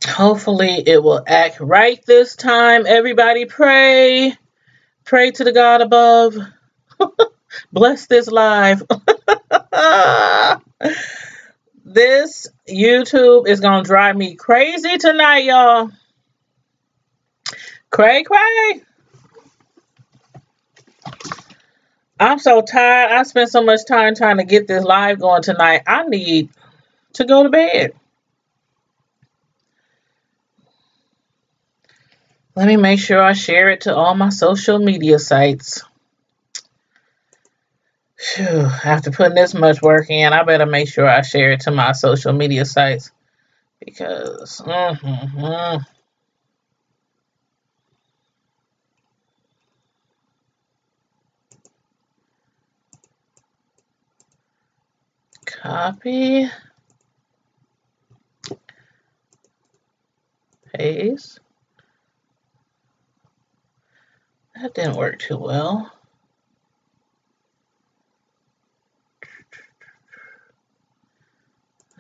Hopefully it will act right this time. Everybody pray. Pray to the God above. Bless this live. This YouTube is going to drive me crazy tonight, y'all. Cray, cray. I'm so tired. I spent so much time trying to get this live going tonight. I need to go to bed. Let me make sure I share it to all my social media sites. Phew, after putting this much work in, I better make sure I share it to my social media sites. Because, Copy. Paste. That didn't work too well.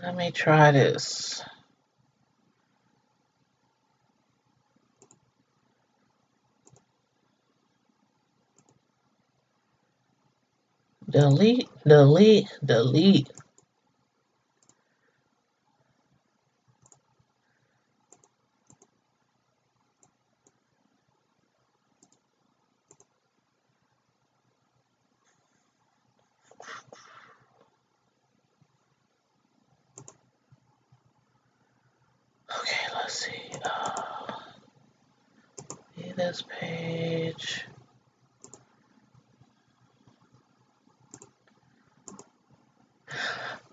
Let me try this. Delete, delete, delete. Okay, let's see. This page.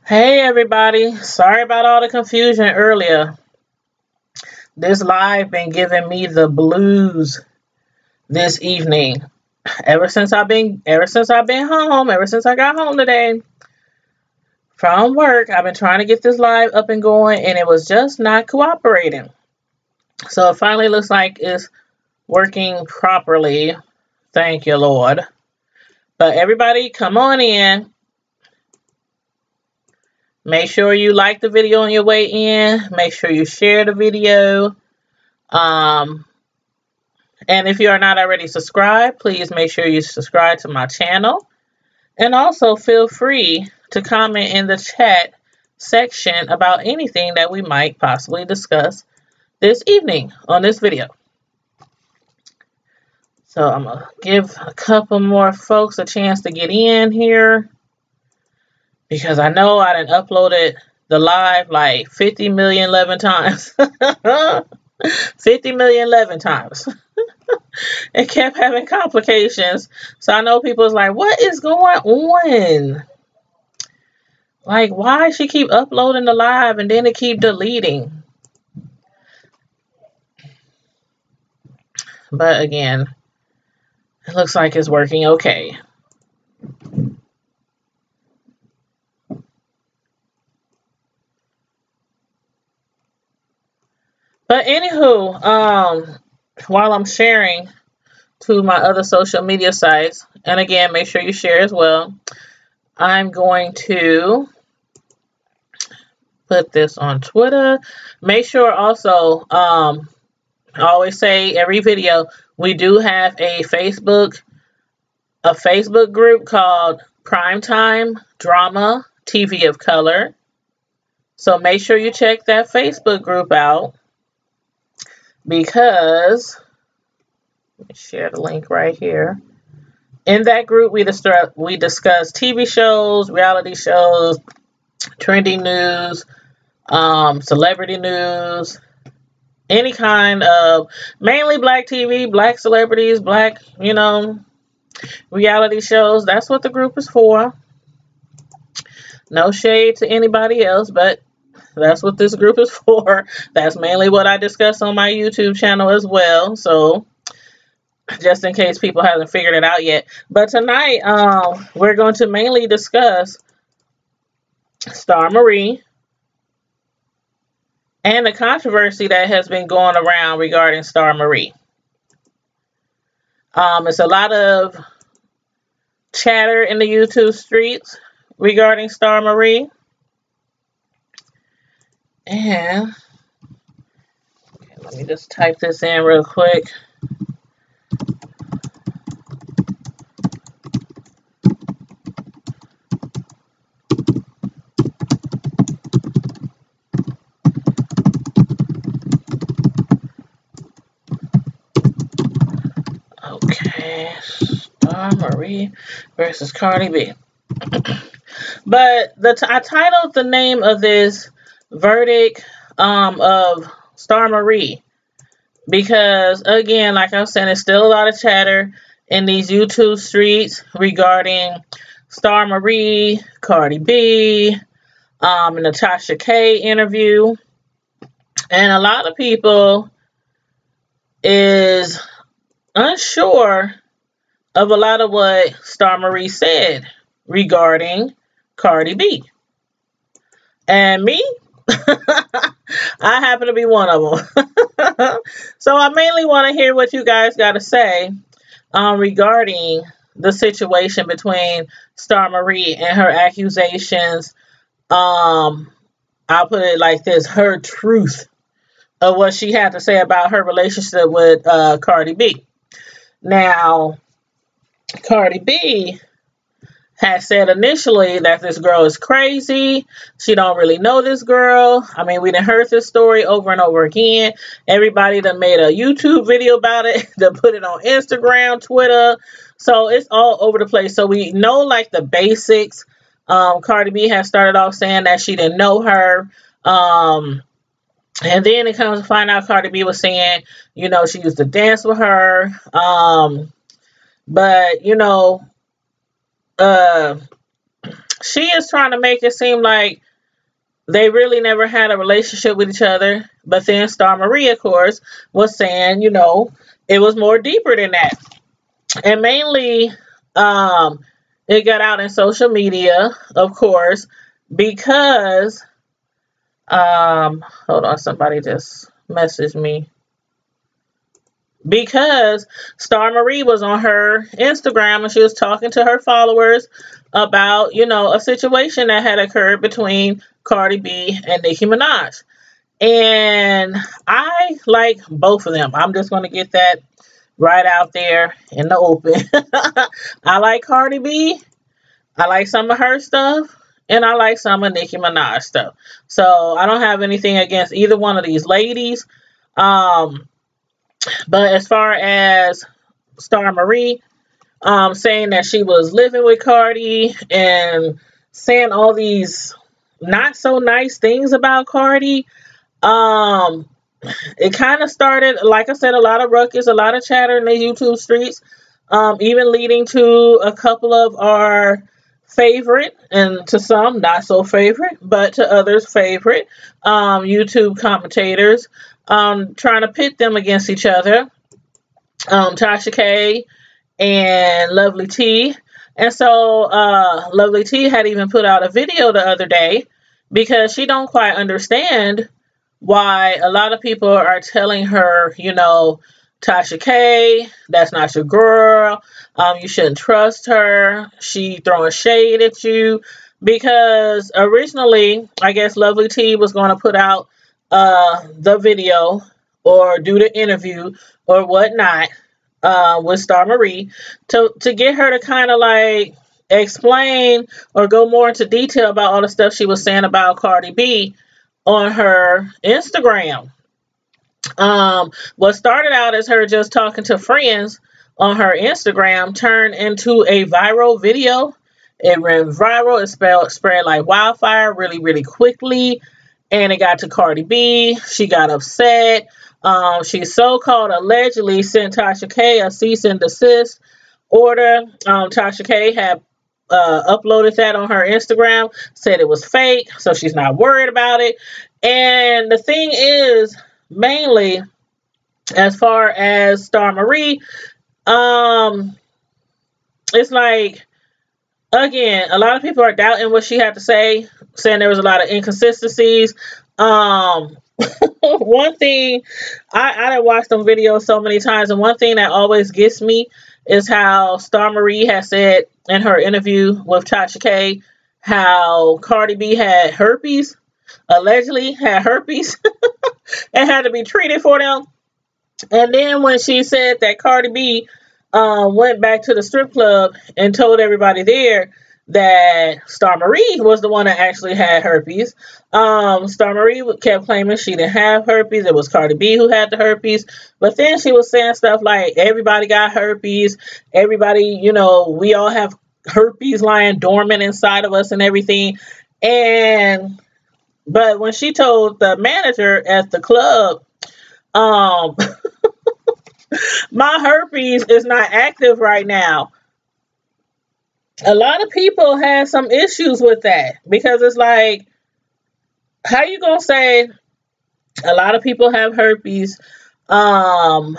Hey everybody, sorry about all the confusion earlier. This live been giving me the blues this evening. Ever since I got home today from work, I've been trying to get this live up and going, and it was just not cooperating. So it finally looks like it's working properly. Thank you, Lord. But everybody, come on in. Make sure you like the video on your way in. Make sure you share the video. And if you are not already subscribed, please make sure you subscribe to my channel. And also feel free to comment in the chat section about anything that we might possibly discuss this evening on this video. So I'm going to give a couple more folks a chance to get in here, because I know I done uploaded the live like 50 million 11 times. 50 million 11 times. It kept having complications. So I know people's like, what is going on? Like, why she keep uploading the live and then it keep deleting? But again, it looks like it's working okay. But anywho, while I'm sharing to my other social media sites, and again, make sure you share as well, I'm going to put this on Twitter. Make sure also, I always say every video, we do have a Facebook group called Primetime Drama TV of Color. So make sure you check that Facebook group out, because let me share the link right here. In that group, we discuss TV shows, reality shows, trending news, celebrity news, any kind of, mainly black TV, black celebrities, black, reality shows. That's what the group is for. No shade to anybody else, but that's what this group is for. That's mainly what I discuss on my YouTube channel as well. So just in case people haven't figured it out yet. But tonight, we're going to mainly discuss Star Marie and the controversy that has been going around regarding Star Marie. It's a lot of chatter in the YouTube streets regarding Star Marie. And Let me just type this in real quick. Okay, Star Marie versus Cardi B. But I titled the name of this verdict of Star Marie because, again, like I was saying, there's still a lot of chatter in these YouTube streets regarding Star Marie, Cardi B, and the Tasha K interview. And a lot of people is unsure of a lot of what Star Marie said regarding Cardi B. And me, I happen to be one of them. So I mainly want to hear what you guys got to say regarding the situation between Star Marie and her accusations. I'll put it like this, her truth of what she had to say about her relationship with Cardi B. Now, Cardi B had said initially that this girl is crazy. She don't really know this girl. I mean, we done heard this story over and over again. Everybody done made a YouTube video about it. They put it on Instagram, Twitter. So it's all over the place. So we know like the basics. Cardi B has started off saying that she didn't know her. And then it comes to find out Cardi B was saying, you know, she used to dance with her. But, you know, she is trying to make it seem like they really never had a relationship with each other. But then Star Marie, of course, was saying, you know, it was more deeper than that. And mainly, it got out in social media, of course, because, hold on, somebody just messaged me. Because Star Marie was on her Instagram and she was talking to her followers about, you know, a situation that had occurred between Cardi B and Nicki Minaj. And I like both of them. I'm just going to get that right out there in the open. I like Cardi B. I like some of her stuff. And I like some of Nicki Minaj stuff. So I don't have anything against either one of these ladies. But as far as Star Marie saying that she was living with Cardi and saying all these not so nice things about Cardi, it kind of started, like I said, a lot of ruckus, a lot of chatter in the YouTube streets, even leading to a couple of our favorite, and to some not so favorite, but to others favorite, YouTube commentators, trying to pit them against each other, Tasha K and Lovely T. And so Lovely T had even put out a video the other day because she don't quite understand why a lot of people are telling her, you know, Tasha K, that's not your girl. You shouldn't trust her. She throwing shade at you. Because originally, I guess Lovely T was going to put out the video or do the interview or whatnot with Star Marie to get her to kind of like explain or go more into detail about all the stuff she was saying about Cardi B on her Instagram. What started out as her just talking to friends on her Instagram turned into a viral video. It ran viral. It spread like wildfire really, really quickly. And it got to Cardi B. She got upset. She so-called allegedly sent Tasha K a cease and desist order. Tasha K had uploaded that on her Instagram, said it was fake, so she's not worried about it. And the thing is, mainly, as far as Star Marie, it's like, again, a lot of people are doubting what she had to say, saying there was a lot of inconsistencies. One thing, I done watched them videos so many times, and one thing that always gets me is how Star Marie has said in her interview with Tasha K how Cardi B had herpes, allegedly had herpes. and had to be treated for them. And then when she said that Cardi B went back to the strip club and told everybody there that Star Marie was the one that actually had herpes. Star Marie kept claiming she didn't have herpes. It was Cardi B who had the herpes. But then she was saying stuff like everybody got herpes. Everybody, we all have herpes lying dormant inside of us and everything. But when she told the manager at the club, my herpes is not active right now. A lot of people have some issues with that because it's like, how you gonna say a lot of people have herpes? Okay,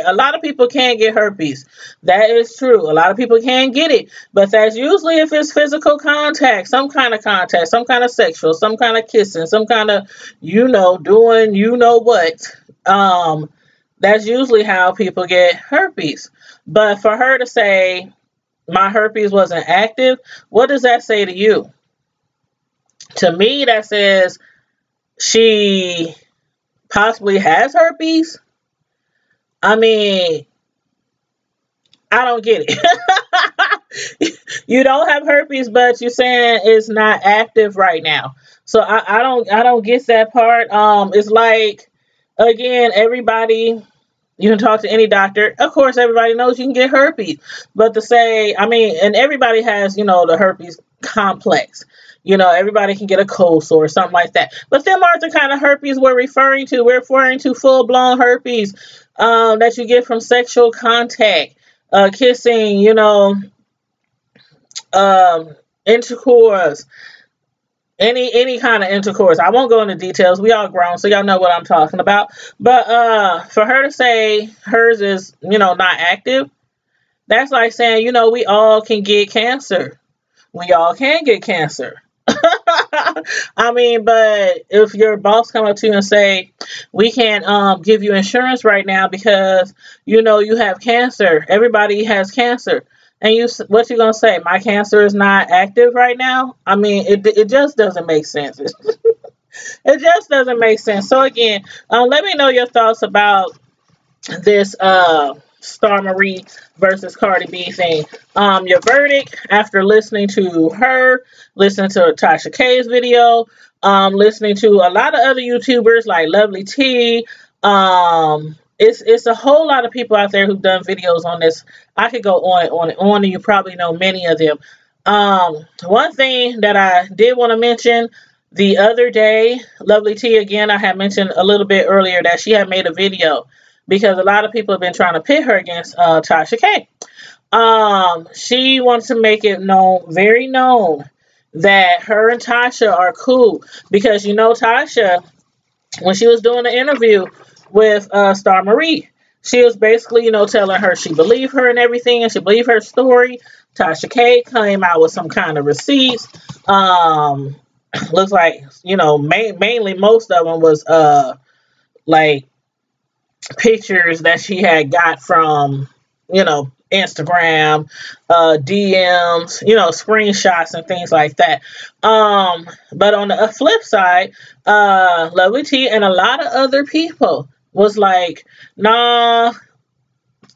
a lot of people can get herpes. That is true. A lot of people can get it, but that's usually if it's physical contact, some kind of sexual, some kind of kissing, some kind of, doing what. That's usually how people get herpes. But for her to say my herpes wasn't active, what does that say to you? To me, that says she possibly has herpes. I mean, I don't get it. You don't have herpes, but you're saying it's not active right now. So I don't get that part. It's like, again, everybody, you can talk to any doctor. Of course, everybody knows you can get herpes, but to say, and everybody has, the herpes complex. Everybody can get a cold sore or something like that. But them aren't the kind of herpes we're referring to. We're referring to full-blown herpes that you get from sexual contact, kissing, intercourse, any kind of intercourse. I won't go into details. We all grown, so y'all know what I'm talking about. But for her to say hers is, not active, that's like saying, we all can get cancer. We all can get cancer. But if your boss come up to you and say, we can't give you insurance right now because, you have cancer. Everybody has cancer. And what you gonna say? My cancer is not active right now? It just doesn't make sense. It just doesn't make sense. So again, let me know your thoughts about this Star Marie versus Cardi B thing. Your verdict after listening to her, listening to Tasha K's video, listening to a lot of other YouTubers like Lovely T. It's a whole lot of people out there who've done videos on this. I could go on and on and on, and you probably know many of them. One thing that I did want to mention the other day, Lovely T, again, I had mentioned a little bit earlier that she had made a video because a lot of people have been trying to pit her against Tasha K. She wants to make it very known that her and Tasha are cool because, Tasha, when she was doing the interview with Star Marie, she was basically, telling her she believed her and everything, and she believed her story. Tasha K came out with some kind of receipts. Looks like, mainly most of them was like pictures that she had got from, Instagram, DMs, screenshots and things like that. But on the flip side, Lovely T and a lot of other people was like, nah,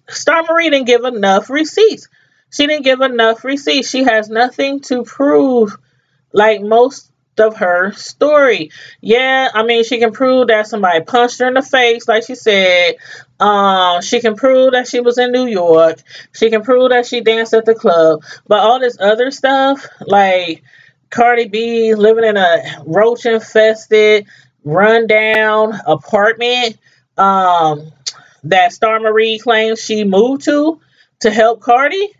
Star Marie didn't give enough receipts. She didn't give enough receipts. She has nothing to prove like most of her story. Yeah, she can prove that somebody punched her in the face, like she said. She can prove that she was in New York. She can prove that she danced at the club. But all this other stuff, like Cardi B living in a roach-infested, run-down apartment that Star Marie claims she moved to help Cardi.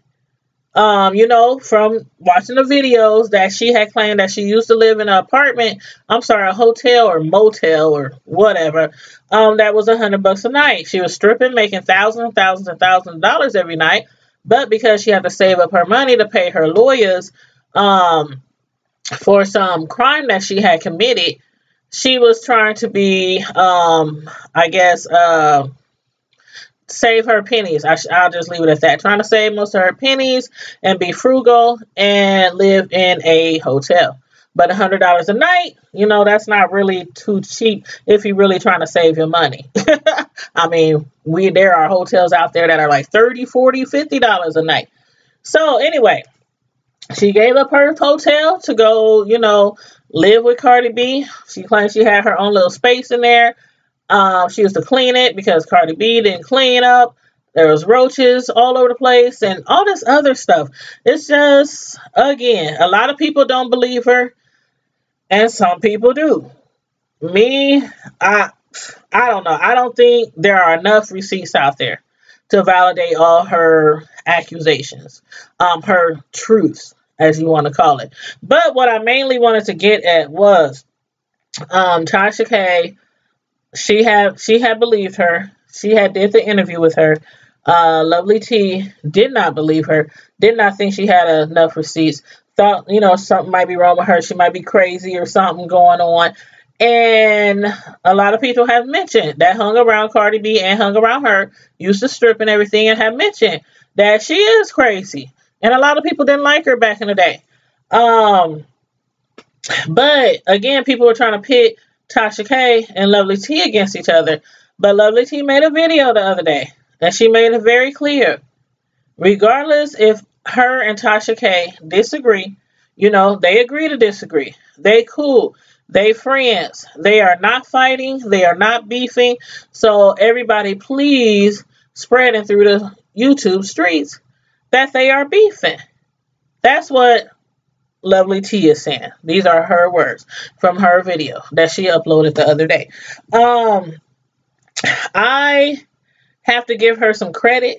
From watching the videos that she had claimed that she used to live in an apartment, a hotel or motel or whatever, that was $100 a night. She was stripping, making thousands and thousands of dollars every night, but because she had to save up her money to pay her lawyers, for some crime that she had committed, she was trying to be, save her pennies. I'll just leave it at that. Trying to save most of her pennies and be frugal and live in a hotel. But $100 a night, you know, that's not really too cheap if you're really trying to save your money. I mean, there are hotels out there that are like $30, $40, $50 a night. So anyway, she gave up her hotel to go, you know, live with Cardi B. She claimed she had her own little space in there. She used to clean it because Cardi B didn't clean up. There was roaches all over the place and all this other stuff. It's just, again, a lot of people don't believe her. And some people do. Me, I don't know. I don't think there are enough receipts out there to validate all her accusations, her truths, as you want to call it. But what I mainly wanted to get at was Tasha K. She had believed her. She had did the interview with her. Lovely T did not believe her. Did not think she had enough receipts. Thought, you know, something might be wrong with her. She might be crazy or something going on. And a lot of people have mentioned that hung around Cardi B and hung around her, used to strip and everything, and have mentioned that she is crazy. And a lot of people didn't like her back in the day. But again, people were trying to pit Tasha K and Lovely T against each other. But Lovely T made a video the other day, and she made it very clear. Regardless if her and Tasha K disagree, you know, they agree to disagree. They cool. They friends. They are not fighting. They are not beefing. So everybody please spreading through the YouTube streets that they are beefing. That's what Lovely T is saying. These are her words from her video that she uploaded the other day. I have to give her some credit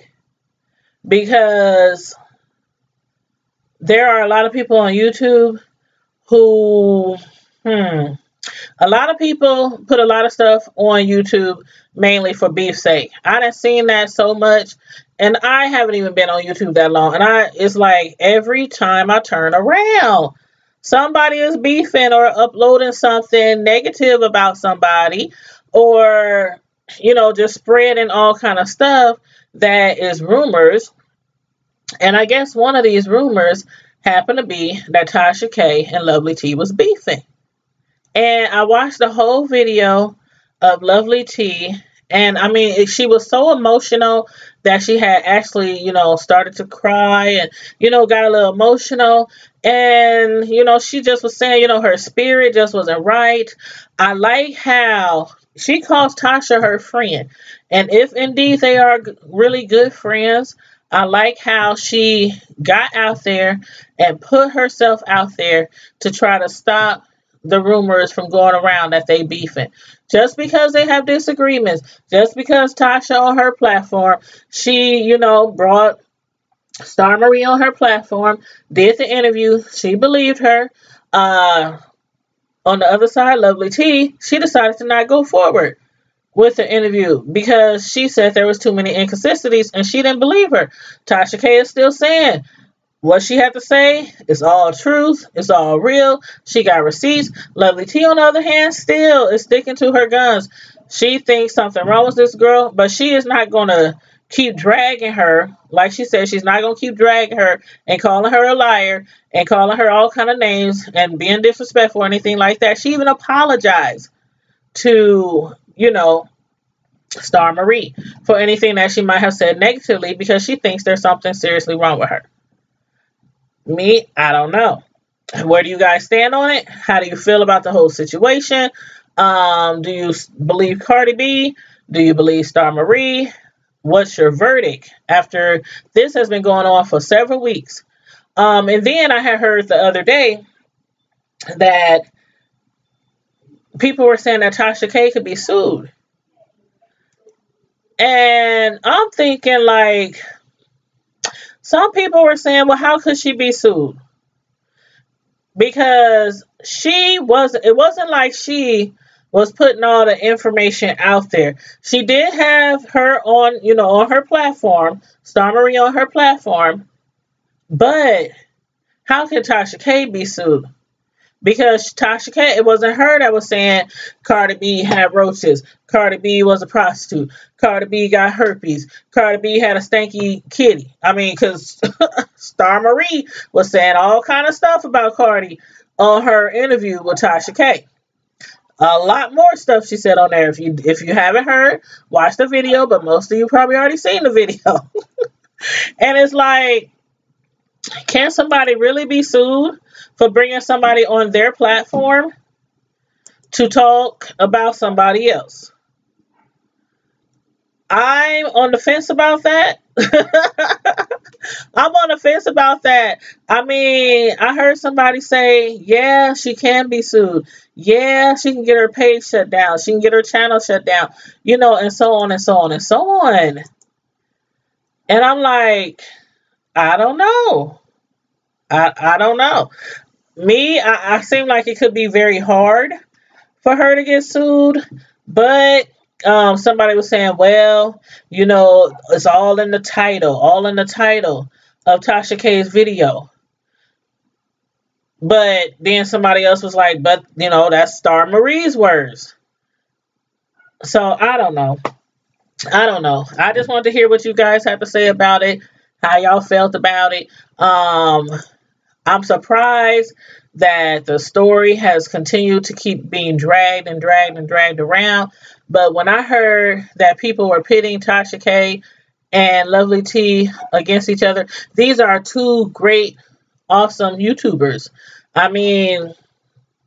because there are a lot of people on YouTube who, a lot of people put a lot of stuff on YouTube mainly for beef's sake. I done seen that so much, and I haven't even been on YouTube that long, and it's like every time I turn around, somebody is beefing or uploading something negative about somebody, or, you know, just spreading all kind of stuff that is rumors. And I guess one of these rumors happened to be that Tasha K and Lovely T was beefing. And I watched the whole video of Lovely T, and I mean, she was so emotional that she had actually, you know, started to cry and, you know, got a little emotional. And, you know, she just was saying, you know, her spirit just wasn't right. I like how she calls Tasha her friend. And if indeed they are really good friends, I like how she got out there and put herself out there to try to stop the rumors from going around that they beefing. Just because they have disagreements, just because Tasha on her platform, she, you know, brought Star Marie on her platform, did the interview, she believed her. On the other side, Lovely T, she decided to not go forward with the interview because she said there was too many inconsistencies and she didn't believe her. Tasha K is still saying what she had to say is all truth. It's all real. She got receipts. Lovely T, on the other hand, still is sticking to her guns. She thinks something wrong with this girl, but she is not going to keep dragging her. Like she said, she's not going to keep dragging her and calling her a liar and calling her all kind of names and being disrespectful or anything like that. She even apologized to, you know, Star Marie for anything that she might have said negatively because she thinks there's something seriously wrong with her. Me, I don't know. Where do you guys stand on it? How do you feel about the whole situation? Do you believe Cardi B? Do you believe Star Marie? What's your verdict after this has been going on for several weeks? And then I had heard the other day that people were saying that Tasha K could be sued. And I'm thinking, like, some people were saying, well, how could she be sued? Because it wasn't like she was putting all the information out there. She did have her on, you know, on her platform, Star Marie on her platform. But how can Tasha K be sued? Because Tasha K, it wasn't her that was saying Cardi B had roaches. Cardi B was a prostitute. Cardi B got herpes. Cardi B had a stanky kitty. I mean, because Star Marie was saying all kind of stuff about Cardi on her interview with Tasha K. A lot more stuff she said on there. If you haven't heard, watch the video, but most of you probably already seen the video. And it's like, can somebody really be sued for bringing somebody on their platform to talk about somebody else? I'm on the fence about that. I'm on the fence about that. I mean, I heard somebody say, yeah, she can be sued. Yeah, she can get her page shut down. She can get her channel shut down, you know, and so on and so on and so on. And I'm like, I don't know. I don't know. I seem like it could be very hard for her to get sued, but somebody was saying, well, you know, it's all in the title of Tasha K's video. But then somebody else was like, but, you know, that's Star Marie's words. So I don't know. I just wanted to hear what you guys have to say about it, how y'all felt about it. I'm surprised that the story has continued to keep being dragged and dragged and dragged around. But when I heard that people were pitting Tasha K and Lovely T against each other, these are two great, awesome YouTubers. I mean,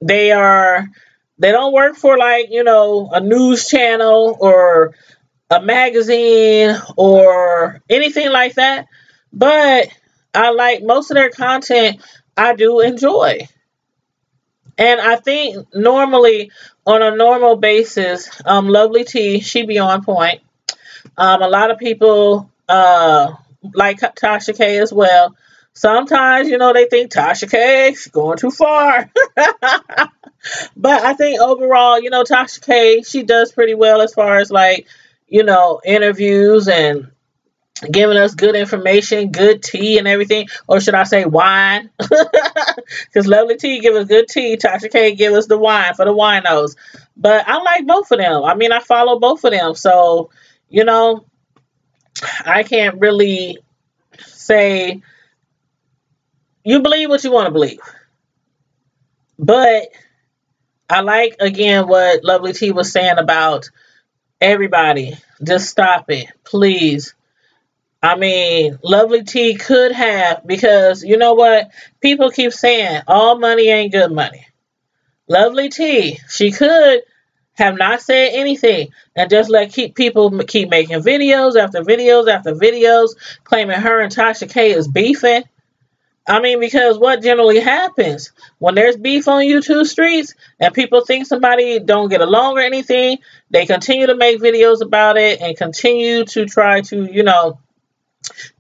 they don't work for, like, you know, a news channel or a magazine or anything like that. But I like most of their content. I do enjoy. And I think normally, on a normal basis, Lovely T, she be on point. A lot of people like Tasha K as well. Sometimes, you know, they think Tasha K, she's going too far. But I think overall, you know, Tasha K, she does pretty well as far as, like, you know, interviews and giving us good information, good tea and everything. Or should I say wine? Because Lovely T give us good tea. Tasha K give us the wine for the winos. But I like both of them. I mean, I follow both of them. So, you know, I can't really say, you believe what you want to believe. But I like, again, what Lovely T was saying about everybody. Just stop it, please. I mean, Lovely T could have, because you know what? People keep saying all money ain't good money. Lovely T, she could have not said anything and just let people keep making videos after videos after videos claiming her and Tasha K is beefing. I mean, because what generally happens when there's beef on YouTube streets and people think somebody don't get along or anything, they continue to make videos about it and continue to try to, you know,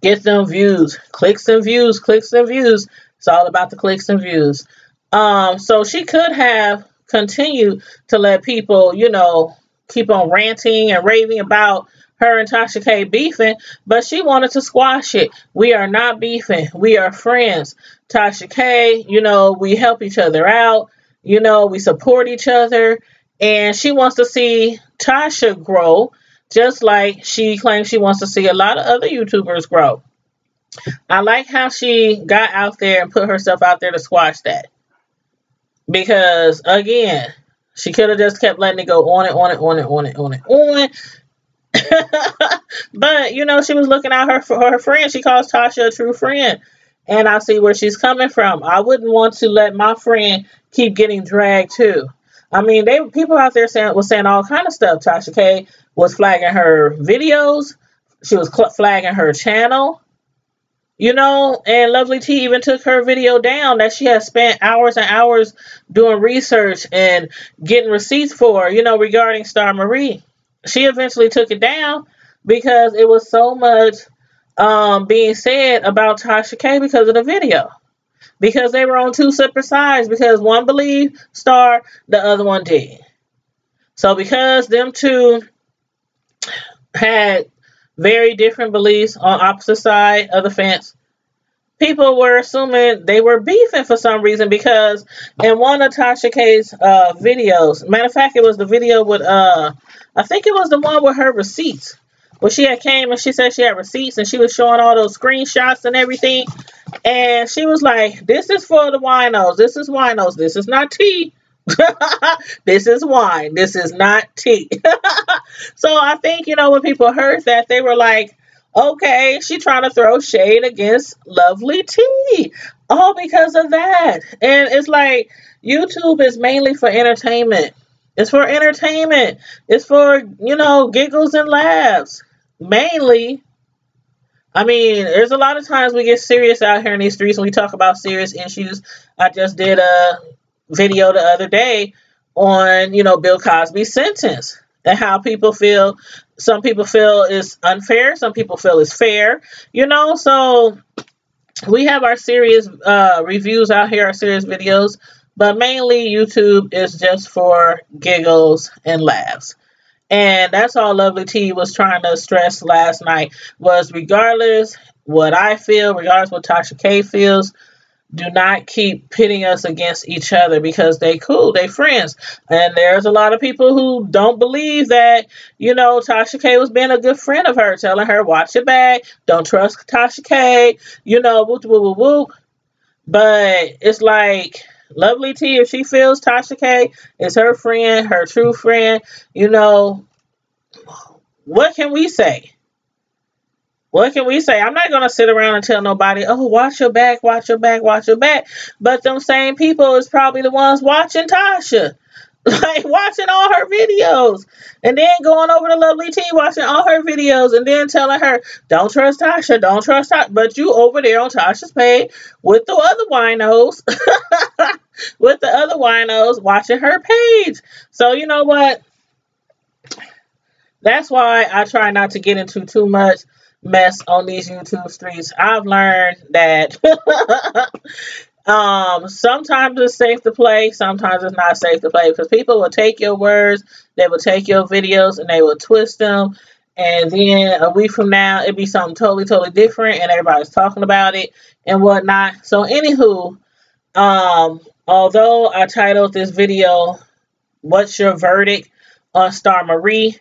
get them views, clicks and views, clicks and views. It's all about the clicks and views. So she could have continued to let people, you know, keep on ranting and raving about her and Tasha K beefing, but she wanted to squash it. We are not beefing. We are friends. Tasha K, you know, we help each other out. You know, we support each other. And she wants to see Tasha grow, just like she claims she wants to see a lot of other YouTubers grow. I like how she got out there and put herself out there to squash that. Because, again, she could have just kept letting it go on and on and on and on and on and on. But, you know, she was looking out for her friend. She calls Tasha a true friend. And I see where she's coming from. I wouldn't want to let my friend keep getting dragged too. I mean, people out there was saying all kind of stuff. Tasha K was flagging her videos. She was flagging her channel. You know, and Lovely T even took her video down that she had spent hours and hours doing research and getting receipts for, you know, regarding Star Marie. She eventually took it down because it was so much being said about Tasha K because of the video. Because they were on two separate sides. Because one believed Star, the other one did. So because them two had very different beliefs on opposite side of the fence, people were assuming they were beefing for some reason, because in one of Tasha K's videos, matter of fact, it was the video with, I think it was the one with her receipts. Well, she had came and she said she had receipts and she was showing all those screenshots and everything. And she was like, this is for the winos. This is winos. This is not tea. This is wine. This is not tea. So I think, you know, when people heard that, they were like, okay, she trying to throw shade against Lovely Tea. All because of that. And it's like, YouTube is mainly for entertainment. It's for entertainment. It's for, you know, giggles and laughs. Mainly. I mean, there's a lot of times we get serious out here in these streets and we talk about serious issues. I just did a video the other day on, you know, Bill Cosby's sentence and how people feel. Some people feel is unfair. Some people feel is fair, you know. So we have our serious reviews out here, our serious videos, but mainly YouTube is just for giggles and laughs. And that's all Lovely Tea was trying to stress last night was regardless what I feel, regardless what Tasha K feels, do not keep pitting us against each other because they cool, they friends. And there's a lot of people who don't believe that, you know, Tasha K was being a good friend of her, telling her, watch your back, don't trust Tasha K, you know, whoop, whoop, whoop, whoop. But it's like, Lovely Tea, if she feels Tasha K is her friend, her true friend, you know, what can we say? What can we say? I'm not going to sit around and tell nobody, oh, watch your back, watch your back, watch your back. But them same people is probably the ones watching Tasha. Like, watching all her videos. And then going over to Lovely Tea, watching all her videos. And then telling her, don't trust Tasha, don't trust Tasha. But you over there on Tasha's page with the other winos. With the other winos watching her page. So, you know what? That's why I try not to get into too much mess on these YouTube streets. I've learned that sometimes it's safe to play, sometimes it's not safe to play because people will take your words, they will take your videos and they will twist them, and then a week from now it'd be something totally different and everybody's talking about it and whatnot. So anywho, although I titled this video, What's Your Verdict on Star Marie?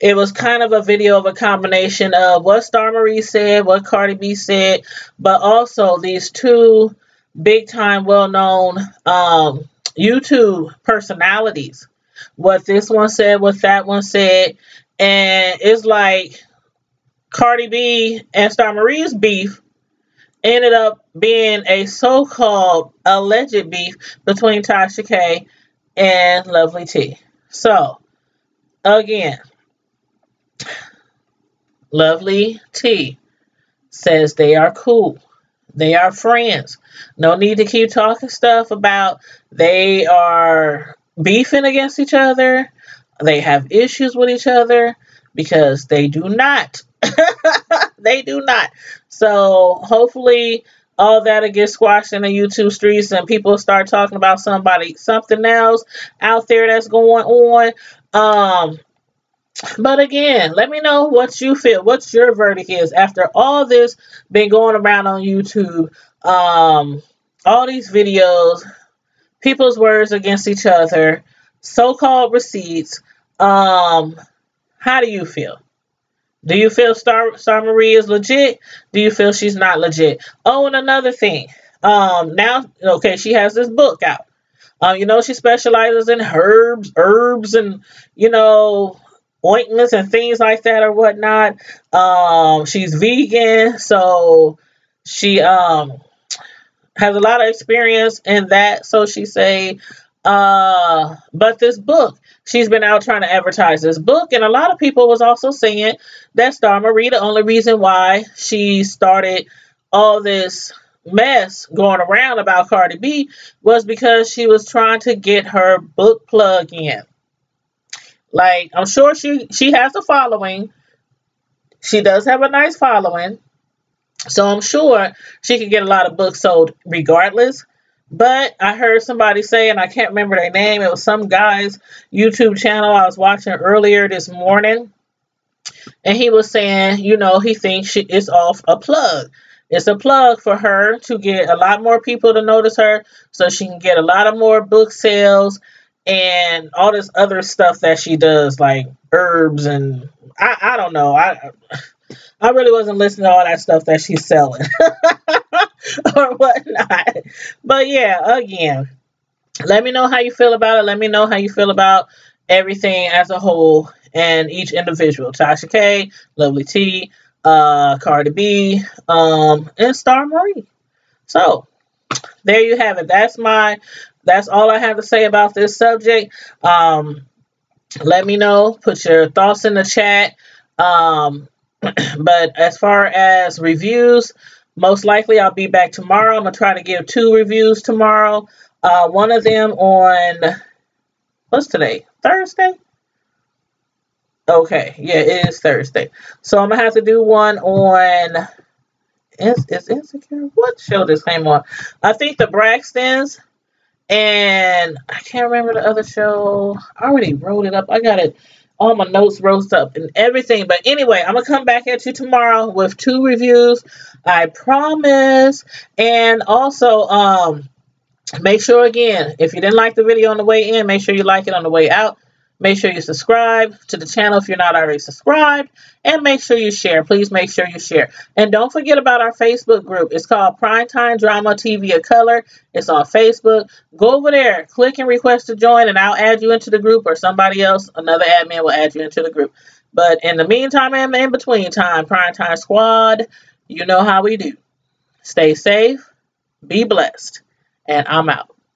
It was kind of a video of a combination of what Star Marie said, what Cardi B said, but also these two big-time, well-known YouTube personalities. What this one said, what that one said, and it's like Cardi B and Star Marie's beef ended up being a so-called alleged beef between Tasha K and Lovely Tea. So, again, Lovely Tea says they are cool. They are friends. No need to keep talking stuff about they are beefing against each other. They have issues with each other because they do not. They do not. So hopefully all that'll get squashed in the YouTube streets and people start talking about something else out there that's going on. But again, let me know what you feel. What's your verdict is after all this been going around on YouTube. All these videos, people's words against each other, so-called receipts. How do you feel? Do you feel Star Marie is legit? Do you feel she's not legit? Oh, and another thing. Now, okay, she has this book out. You know, she specializes in herbs, and, you know, ointments and things like that or whatnot. She's vegan, so she has a lot of experience in that, so she say. But this book, she's been out trying to advertise this book, and a lot of people was also saying that Star Marie, the only reason why she started all this mess going around about Cardi B was because she was trying to get her book plug in. Like, I'm sure she has a following. She does have a nice following. So I'm sure she can get a lot of books sold regardless. But I heard somebody say, and I can't remember their name, it was some guy's YouTube channel I was watching earlier this morning. And he was saying, you know, he thinks it's off a plug. It's a plug for her to get a lot more people to notice her so she can get a lot of more book sales and all this other stuff that she does, like herbs and I don't know. I really wasn't listening to all that stuff that she's selling or whatnot. But yeah, again, let me know how you feel about it. Let me know how you feel about everything as a whole and each individual. Tasha K, Lovely T, Cardi B, and Star Marie. So there you have it. That's all I have to say about this subject. Let me know. Put your thoughts in the chat. But as far as reviews, most likely I'll be back tomorrow. I'm going to try to give 2 reviews tomorrow. One of them on, what's today? Thursday? Okay, yeah, it is Thursday. So I'm going to have to do one on, is Insecure? What show this came on? I think the Braxtons, and I can't remember the other show. I already wrote it up. I got it. All my notes wrote up and everything. But anyway, I'm going to come back at you tomorrow with 2 reviews. I promise. And also, make sure, again, if you didn't like the video on the way in, make sure you like it on the way out. Make sure you subscribe to the channel if you're not already subscribed. And make sure you share. Please make sure you share. And don't forget about our Facebook group. It's called Primetime Drama TV of Color. It's on Facebook. Go over there. Click and request to join, and I'll add you into the group, or somebody else, another admin, will add you into the group. But in the meantime and in between time, Primetime Squad, you know how we do. Stay safe. Be blessed. And I'm out.